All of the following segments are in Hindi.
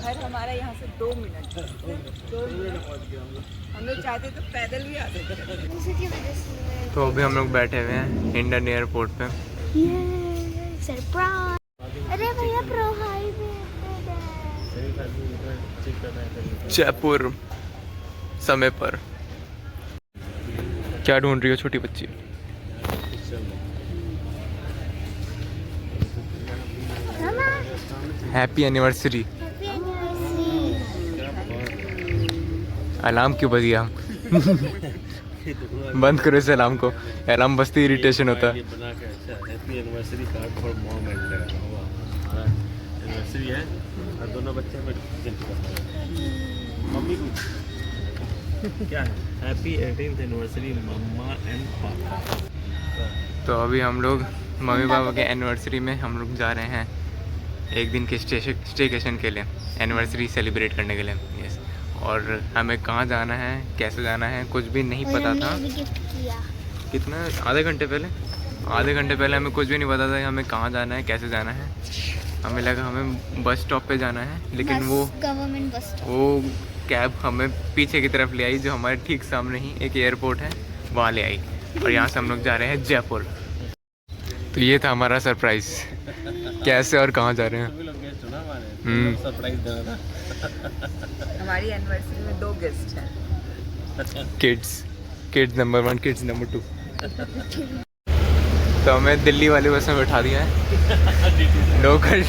घर हमारा यहाँ से 2 मिनट, 2 मिनट। हम लोग चाहते तो पैदल भी आ सकते। तो अभी हम लोग बैठे हुए हैं इंडियन एयरपोर्ट पे। सरप्राइज। अरे भैया प्रो हाईवे जयपुर समय पर। क्या ढूंढ रही हो छोटी बच्ची? Happy anniversary. अलार्म क्यों बज गया? बंद करो इस अलार्म को, अलार्म बजते ही इरिटेशन होता है। Happy anniversary card for mom and dad. Anniversary है और दोनों बच्चे में मम्मी को क्या है? Happy 18th anniversary mamma and पापा। तो अभी हम लोग मम्मी पापा के एनिवर्सरी में हम लोग जा रहे हैं एक दिन के स्टेकेशन के लिए, एनिवर्सरी सेलिब्रेट करने के लिए। यस। और हमें कहाँ जाना है, कैसे जाना है, कुछ भी नहीं पता था। कितना आधे घंटे पहले हमें कुछ भी नहीं पता था कि हमें कहाँ जाना है, कैसे जाना है। हमें लगा हमें बस स्टॉप पे जाना है, लेकिन वो गवर्नमेंट बस स्टॉप, वो कैब हमें पीछे की तरफ ले आई, जो हमारे ठीक सामने ही एक एयरपोर्ट है वहाँ ले आई। और यहाँ से हम लोग जा रहे हैं जयपुर। तो ये था हमारा सरप्राइज़, कैसे और कहाँ जा रहे हैं। सरप्राइज देना था। हमारी एनिवर्सरी में 2 गेस्ट हैं। Kids number 1, kids number 2। तो हमें दिल्ली वाली बस में बैठा दिया है। लोकल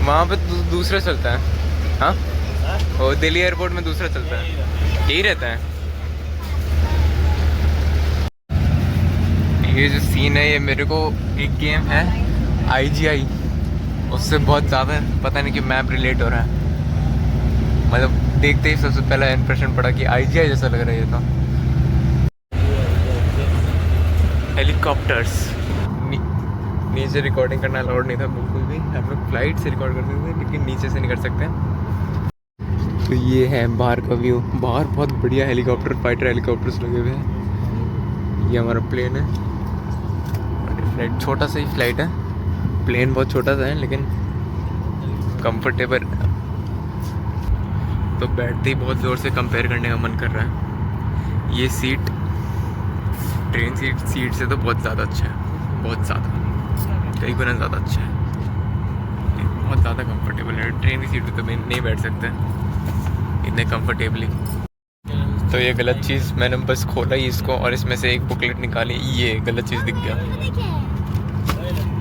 वहाँ पे दूसरा चलता है। हाँ, वो दिल्ली एयरपोर्ट में दूसरा चलता है, यही रहता है। ये जो सीन है, ये मेरे को एक गेम है IGI, उससे बहुत ज़्यादा पता नहीं कि मैप रिलेट हो रहा है। मतलब देखते ही सबसे पहला इम्प्रेशन पड़ा कि IGI जैसा लग रहा है ये तो। हेलीकॉप्टर्स नीचे रिकॉर्डिंग करना अलाउड नहीं था बिल्कुल भी। हम लोग फ्लाइट से रिकॉर्ड करते थे, लेकिन नीचे से नहीं कर सकते। तो ये है बाहर का व्यू। बाहर बहुत बढ़िया हेलीकॉप्टर, फाइटर हेलीकॉप्टर्स लगे हुए हैं। ये हमारा प्लेन है, फ्लाइट छोटा सा ही फ्लाइट है। प्लेन बहुत छोटा सा है लेकिन कंफर्टेबल। तो बैठते ही बहुत ज़ोर से कंपेयर करने का मन कर रहा है। ये सीट ट्रेन सीट से तो बहुत ज़्यादा अच्छा है, बहुत ज़्यादा, कई गुना ज़्यादा अच्छा है। बहुत ज़्यादा कंफर्टेबल है। ट्रेन की सीट पे तो नहीं बैठ सकते इतने कंफर्टेबली। तो ये गलत चीज़, मैंने बस खोला ही इसको और इसमें से एक बुकलेट निकाली, ये गलत चीज़ दिख गया।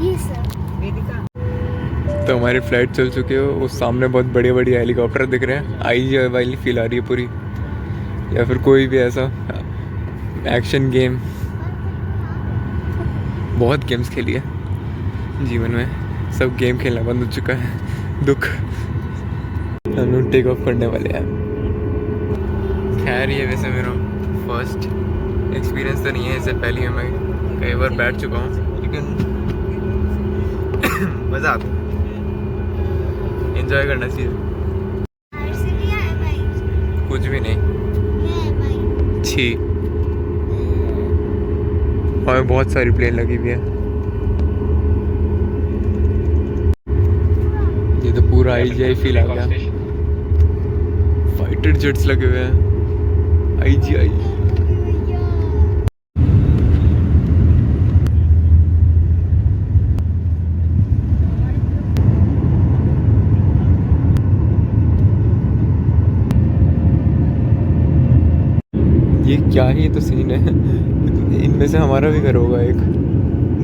ये सर तो हमारी फ़्लाइट चल चुकी है। उस सामने बहुत बड़े बड़े हेलीकॉप्टर दिख रहे हैं। IGI वाली फील आ रही है पूरी, या फिर कोई भी ऐसा एक्शन गेम। बहुत गेम्स खेली है जीवन में, सब गेम खेलना बंद हो चुका है। दुख। हम लोग टेक ऑफ करने वाले हैं। खैर ये वैसे मेरा फर्स्ट एक्सपीरियंस तो नहीं है, इससे पहले मैं कई बार बैठ चुका हूँ, लेकिन मज़ा आता है, एंजॉय करना चाहिए। कुछ भी नहीं, छी। और बहुत सारी प्लेन लगी हुई है। ये तो पूरा IGI फील आ गया। फाइटर जेट्स लगे हुए हैं, IGI। ये क्या ही तो सीन है। इनमें से हमारा भी घर होगा एक।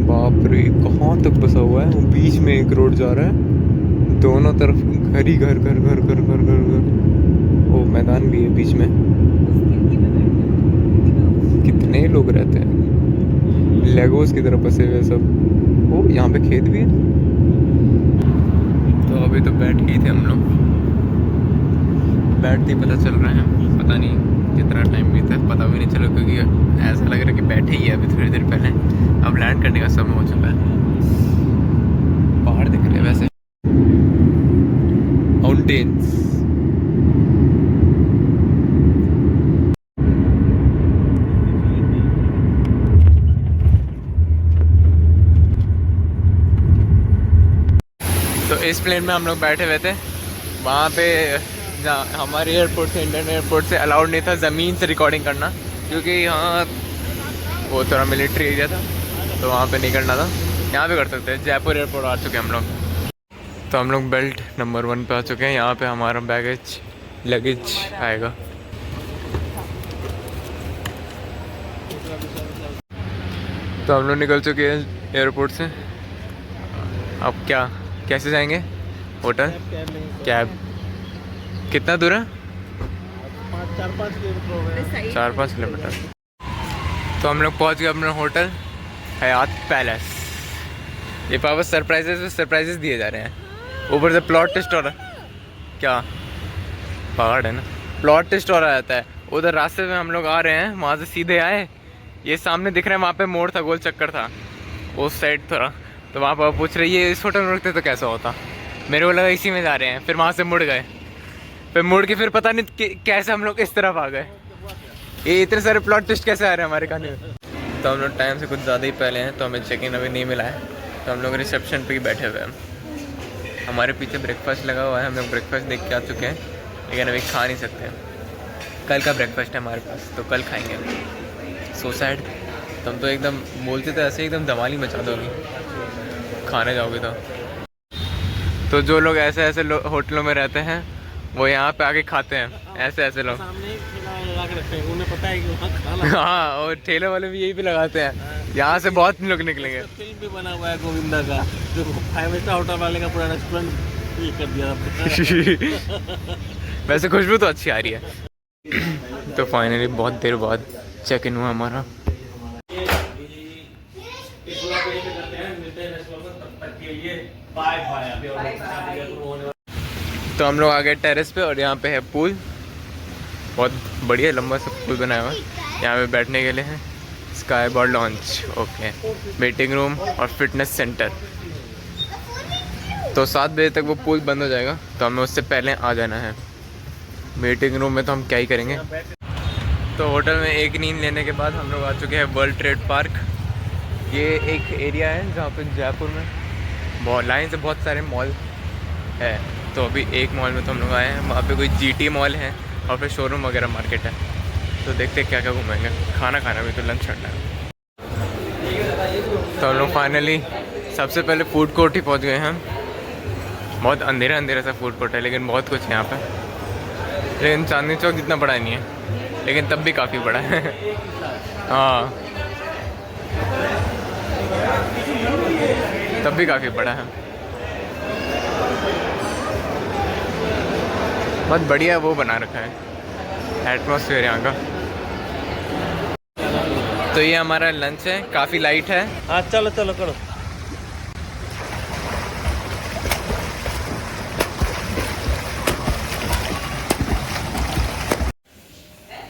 बाप रे, कहाँ तक बसा हुआ है। वो बीच में एक रोड जा रहा है, दोनों तरफ घर ही घर घर घर घर घर घर घर। वो मैदान भी है बीच में। कितने लोग रहते हैं, लेगोस की तरफ बसे हुए सब। ओ यहाँ पे खेत भी है। तो अभी तो बैठ गए थे हम लोग, बैठते ही पता चल रहा है, पता नहीं कितना टाइम बीता है, पता भी नहीं चला, क्योंकि ऐसा लग रहा है कि बैठे ही है अभी थोड़ी देर पहले। अब लैंड करने का समय हो चुका है। पहाड़ दिख रहे हैं वैसे, माउंटेन्स। तो इस प्लेन में हम लोग बैठे हुए थे, वहाँ पे जहाँ हमारे एयरपोर्ट से, इंडियन एयरपोर्ट से अलाउड नहीं था ज़मीन से रिकॉर्डिंग करना, क्योंकि यहाँ वो थोड़ा मिलिट्री एरिया था, तो वहाँ पे नहीं करना था। यहाँ पे कर सकते हैं। जयपुर एयरपोर्ट आ चुके हैं हम लोग। तो हम लोग बेल्ट नंबर 1 पे आ चुके हैं। यहाँ पे हमारा बैगेज लगेज आएगा। तो हम लोग निकल चुके हैं एयरपोर्ट से। अब क्या, कैसे जाएंगे होटल? कैब कितना दूर है? 4-5 किलोमीटर। तो हम लोग पहुंच गए अपना होटल हयात पैलेस। ये पापा सरप्राइजेस दिए जा रहे हैं। ऊपर से प्लॉट टेस्ट हो रहा, क्या पहाड़ है ना, प्लॉट टेस्ट हो रहा रहता है। उधर रास्ते में हम लोग आ रहे हैं, वहाँ से सीधे आए, ये सामने दिख रहा है, वहाँ पे मोड़ था, गोल चक्कर था उस साइड थोड़ा। तो वहाँ पर पूछ रही है इस होटल में रुकते तो कैसा होता। मेरे को लगा इसी में जा रहे हैं, फिर वहाँ से मुड़ गए, फिर मुड़ के फिर पता नहीं कैसे हम लोग इस तरफ आ गए। ये इतने सारे प्लॉट टेस्ट कैसे आ रहे हैं हमारे खाने में। तो हम लोग टाइम से कुछ ज़्यादा ही पहले हैं, तो हमें चेक इन अभी नहीं मिला है, तो हम लोग रिसेप्शन पे ही बैठे हुए हैं। हमारे पीछे ब्रेकफास्ट लगा हुआ है, हम लोग ब्रेकफास्ट देख के आ चुके हैं, लेकिन अभी खा नहीं सकते। कल का ब्रेकफास्ट है हमारे पास, तो कल खाएंगे। So sad. तुम तो एकदम बोलते थे ऐसे एकदम धमाली मचा दोगी खाने जाओगे तो जो लोग ऐसे ऐसे होटलों में रहते हैं वो यहाँ पे आके खाते हैं, ऐसे लोग। उन्हें पता है कि वहाँ खाना। हाँ, और ठेले वाले भी यही भी लगाते हैं। यहाँ से बहुत लोग निकलेंगे। फिल्म भी बना हुआ है गोविंदा का, जो 5 स्टार होटल वाले का पूरा रेस्टोरेंट ये कर दिया। वैसे खुशबू तो अच्छी आ रही है। तो फाइनली बहुत देर बाद चेक इन हुआ हमारा। तो हम लोग आ गए टेरेस पे, और यहाँ पे है पूल, बहुत बढ़िया लंबा सा पूल बनाया हुआ है। यहाँ पे बैठने के लिए है sky board lounge, okay, waiting room और फिटनेस सेंटर। तो 7 बजे तक वो पूल बंद हो जाएगा, तो हमें उससे पहले आ जाना है। वेटिंग रूम में तो हम क्या ही करेंगे। तो होटल में एक नींद लेने के बाद हम लोग आ चुके हैं वर्ल्ड ट्रेड पार्क। ये एक एरिया है जहाँ पे जयपुर में बहुत लाइन से बहुत सारे मॉल है। तो अभी एक मॉल में तो हम लोग आए हैं, वहाँ पे कोई GT मॉल है और फिर शोरूम वगैरह मार्केट है। तो देखते क्या क्या घूमेंगे, खाना खाना भी, तो लंच करना है। तो हम लोग फाइनली सबसे पहले फूड कोर्ट ही पहुँच गए हैं। बहुत अंधेरा सा फूड कोर्ट है, लेकिन बहुत कुछ है यहाँ पे। लेकिन चांदनी चौक जितना बड़ा नहीं है, लेकिन तब भी काफ़ी बड़ा है। हाँ, तब भी काफ़ी बड़ा है। बहुत बढ़िया वो बना रखा है एटमॉस्फेयर यहाँ का। तो ये हमारा लंच है, काफ़ी लाइट है। हाँ चलो करो।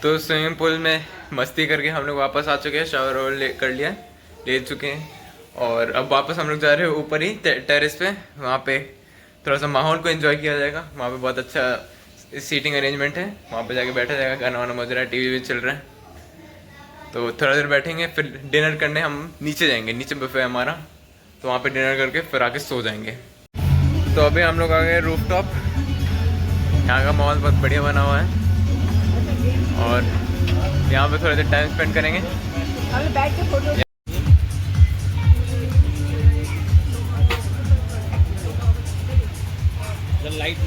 तो स्विमिंग पूल में मस्ती करके हम लोग वापस आ चुके हैं, शावर ले चुके हैं, और अब वापस हम लोग जा रहे हैं ऊपर ही टेरेस पे। वहाँ पे थोड़ा सा माहौल को एंजॉय किया जाएगा। वहाँ पे बहुत अच्छा सीटिंग अरेंजमेंट है, वहाँ पे जाके बैठा जाएगा, गाना वाना बज रहा है, टीवी भी चल रहा है। तो थोड़ा देर बैठेंगे, फिर डिनर करने हम नीचे जाएंगे, नीचे बुफे हमारा, तो वहाँ पे डिनर करके फिर आके सो जाएंगे। तो अभी हम लोग आ गए रूफ टॉप। यहाँ का माहौल बहुत बढ़िया बना हुआ है, और यहाँ पे थोड़ा देर टाइम स्पेंड करेंगे। अभी बैठ के फोटो। लाइट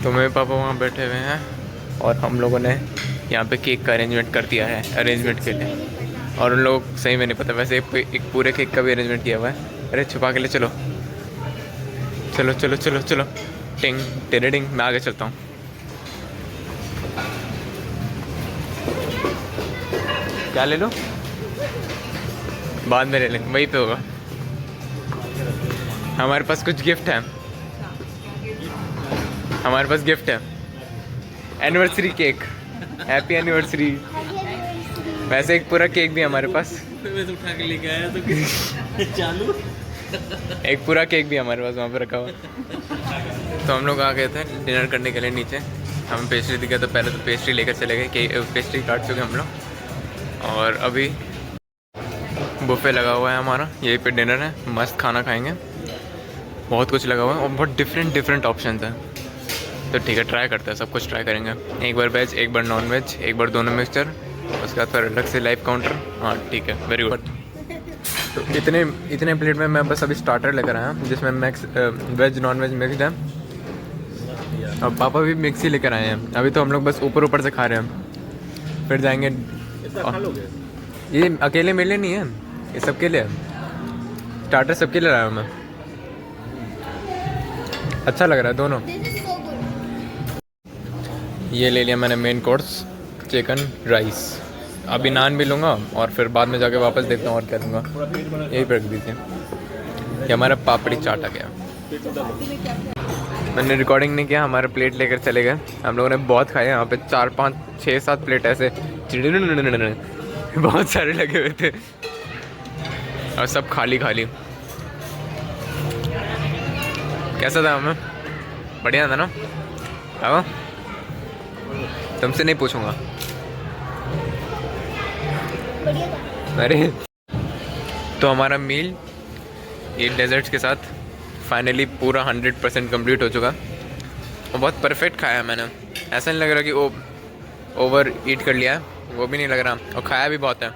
तो मेरे पापा वहाँ बैठे हुए हैं, और हम लोगों ने यहाँ पे केक का अरेंजमेंट कर दिया है, अरेंजमेंट के लिए। और उन लोग सही में नहीं पता, वैसे एक पूरे केक का भी अरेंजमेंट किया हुआ है। अरे छुपा के ले चलो चलो चलो चलो चलो, टिंग टेरेडिंग, मैं आगे चलता हूँ। क्या ले लो, बाद में ले लेंगे, वहीं पे होगा। हमारे पास कुछ गिफ्ट है, हमारे पास गिफ्ट है, एनिवर्सरी केक, हैप्पी एनिवर्सरी। वैसे एक पूरा केक भी हमारे पास, मैं तो उठा के लेके आया तो चालू। एक पूरा केक भी हमारे पास वहाँ पे रखा हुआ। तो हम लोग आ गए थे डिनर करने के लिए नीचे, हमें पेस्ट्री दिखा तो पहले तो पेस्ट्री लेकर चले गए कि पेस्ट्री काट चुके हम लोग। और अभी बुफे लगा हुआ है हमारा, यहीं पे डिनर है, मस्त खाना खाएंगे। बहुत कुछ लगा हुआ है और बहुत डिफरेंट ऑप्शन है। तो ठीक है, ट्राई करते हैं, सब कुछ ट्राई करेंगे। एक बार वेज, एक बार नॉन वेज, एक बार दोनों मिक्सचर, उसके बाद फिर अलग से लाइव काउंटर। हाँ ठीक है, वेरी गुड। तो इतने प्लेट में मैं बस अभी स्टार्टर लेकर आया जिसमें max veg non veg mixed है। और पापा भी मिक्स ही लेकर आए हैं। अभी तो हम लोग बस ऊपर से खा रहे हैं, फिर जाएंगे। ये अकेले मेरे लिए नहीं है, ये सबके लिए है। स्टार्टर सबके लिए लाया हूँ मैं। अच्छा लग रहा है दोनों। ये ले लिया मैंने मेन कोर्स, चिकन राइस। अभी नान भी लूँगा और फिर बाद में जाके वापस देखता हूँ और क्या दूँगा। यही पर रख दीजिए। ये हमारा पापड़ी चाट आ गया। मैंने रिकॉर्डिंग नहीं किया, हमारे प्लेट लेकर चले गए। हम लोगों ने बहुत खाए यहाँ पे, 4 5 6 7 प्लेट ऐसे बहुत सारे लगे हुए थे और सब खाली। कैसा था हमें? बढ़िया था ना? आओ, तुमसे नहीं पूछूंगा। अरे तो हमारा मील ये डेजर्ट्स के साथ फाइनली पूरा 100% कंप्लीट हो चुका और बहुत परफेक्ट खाया है मैंने। ऐसा नहीं लग रहा कि वो ओवर ईट कर लिया है, वो भी नहीं लग रहा, और खाया भी बहुत है।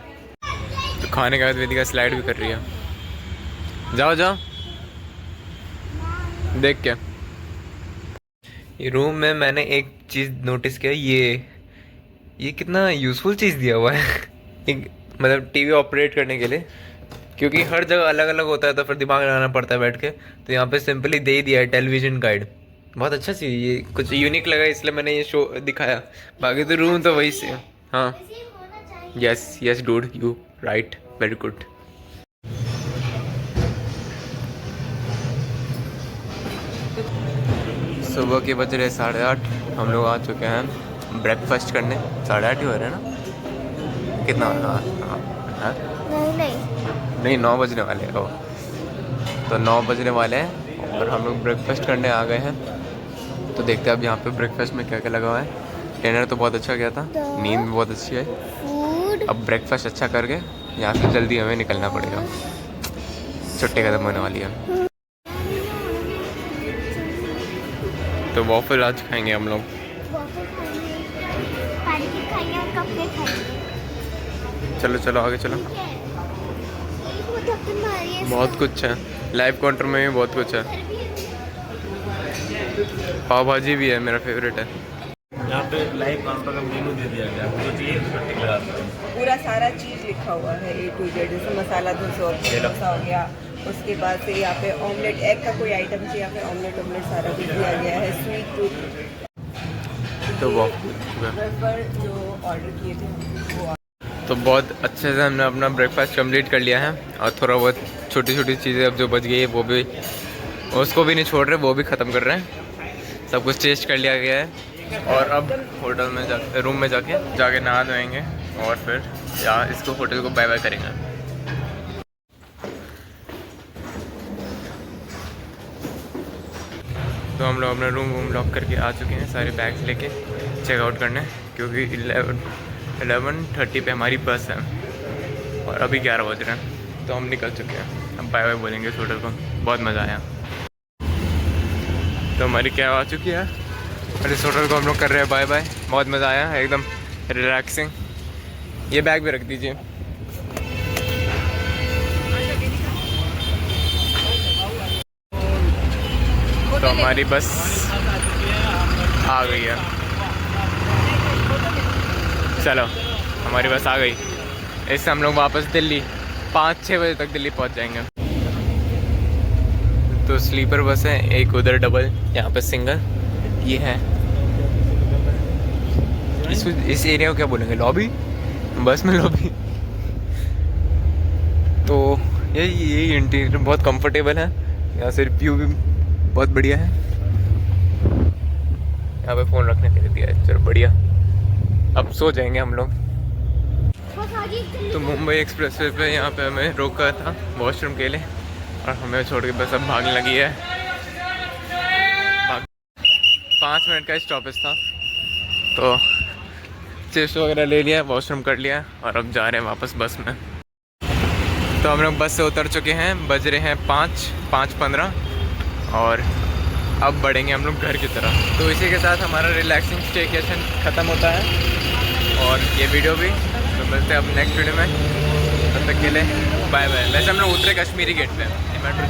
तो खाने के बाद वेदिका स्लाइड भी कर रही है। जाओ देख के। ये रूम में मैंने एक चीज़ नोटिस किया, ये कितना यूज़फुल चीज़ दिया हुआ है एक मतलब टीवी ऑपरेट करने के लिए, क्योंकि हर जगह अलग अलग होता है तो फिर दिमाग लगाना पड़ता है बैठ के। तो यहाँ पे सिंपली दे ही दिया है टेलीविज़न गाइड। बहुत अच्छा चीज़, ये कुछ यूनिक लगा इसलिए मैंने ये शो दिखाया। बाकी तो रूम तो वही से। हाँ yes dude, you right, very good. सुबह के बज रहे 8:30, हम लोग आ चुके हैं ब्रेकफास्ट करने। 8:30 ही हो रहे हैं ना? कितना? हाँ नहीं 9 बजने वाले हैं। तो 9 बजने वाले हैं और हम लोग ब्रेकफास्ट करने आ गए हैं। तो देखते हैं अब यहाँ पे ब्रेकफास्ट में क्या क्या लगा हुआ है। डिनर तो बहुत अच्छा गया था, नींद भी बहुत अच्छी है। अब ब्रेकफास्ट अच्छा करके यहाँ से जल्दी हमें निकलना पड़ेगा, छुट्टी खत्म होने वाली है। तो वॉफल आज खाएंगे हम लोग। चलो आगे चलो। बहुत कुछ है, लाइव काउंटर में भी बहुत कुछ है। पाव भाजी भी है, मेरा फेवरेट है। यहाँ पे लाइव काउंटर का मेनू दे दिया गया, जो चाहिए पूरा सारा चीज़ लिखा हुआ है A to Z। जैसे मसाला डोसा हो गया, उसके बाद से यहाँ पे ऑमलेट, एग का कोई आइटम चाहिए, यहाँ पे ऑमलेट सारा कुछ दिया गया है। स्वीट टूथ तो जो ऑर्डर किए थे वो। तो बहुत अच्छे से हमने अपना ब्रेकफास्ट कंप्लीट कर लिया है और थोड़ा बहुत छोटी चीज़ें अब जो बच गई है वो भी, उसको भी नहीं छोड़ रहे, वो भी ख़त्म कर रहे हैं। सब कुछ टेस्ट कर लिया गया है और अब होटल में रूम में जाके नहा धोएंगे और फिर यहाँ इसको होटल को बाय करेंगे। तो हम लोग अपना रूम लॉक करके आ चुके हैं, सारे बैग्स लेके चेकआउट करने, क्योंकि 11:30 पे हमारी बस है और अभी 11 बज रहे हैं। तो हम निकल चुके हैं, अब बाय बोलेंगे इस होटल को। बहुत मज़ा आया। तो हमारी कैब आ चुकी है और इस होटल को हम लोग कर रहे हैं बाय। बहुत मज़ा आया, एकदम रिलैक्सिंग। ये बैग भी रख दीजिए। तो हमारी बस आ गई है। चलो हमारी बस आ गई। इससे हम लोग वापस दिल्ली 5-6 बजे तक दिल्ली पहुंच जाएंगे। तो स्लीपर बस है, एक उधर डबल, यहाँ पे सिंगल। ये है इस एरिया को क्या बोलेंगे, लॉबी, बस में लॉबी। तो यही इंटीरियर बहुत कंफर्टेबल है। यहाँ से व्यू भी बहुत बढ़िया है। यहाँ पे फ़ोन रखने के लिए दिया है, चलो बढ़िया। अब सो जाएंगे हम लोग। तो मुंबई एक्सप्रेसवे पे यहाँ पे हमें रोका था वॉशरूम के लिए और हमें छोड़ के बस अब भागने लगी है। 5 मिनट का स्टॉपेज था तो चिप्स वगैरह ले लिया, वॉशरूम कर लिया और अब जा रहे हैं वापस बस में। तो हम लोग बस से उतर चुके हैं, बज रहे हैं 5:15 और अब बढ़ेंगे हम लोग घर की तरफ। तो इसी के साथ हमारा रिलैक्सिंग स्टेकेशन ख़त्म होता है और ये वीडियो भी। तो मिलते हैं अब नेक्स्ट वीडियो में, तब तक के लिए बाय बाय। वैसे हम लोग उतरे कश्मीरी गेट पे, मेट्रो